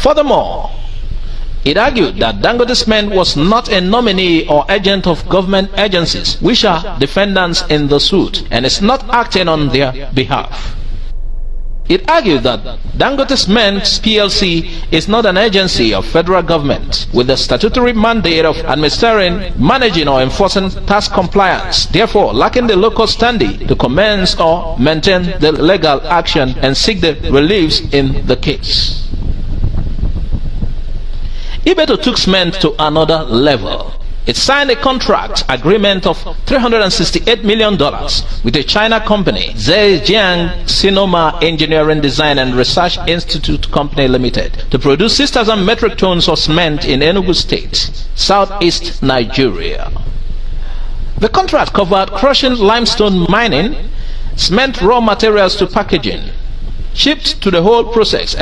Furthermore, it argued that Dangote Cement was not a nominee or agent of government agencies, which are defendants in the suit, and is not acting on their behalf. It argued that Dangote Cement PLC is not an agency of federal government with the statutory mandate of administering, managing or enforcing tax compliance, therefore lacking the local standing to commence or maintain the legal action and seek the reliefs in the case. IBETO took cement to another level. It signed a contract agreement of $368 million with a China company, Zhejiang Sinoma Engineering Design and Research Institute Company Limited, to produce 6,000 metric tons of cement in Enugu State, southeast Nigeria. The contract covered crushing limestone mining, cement raw materials to packaging, shipped to the whole process, and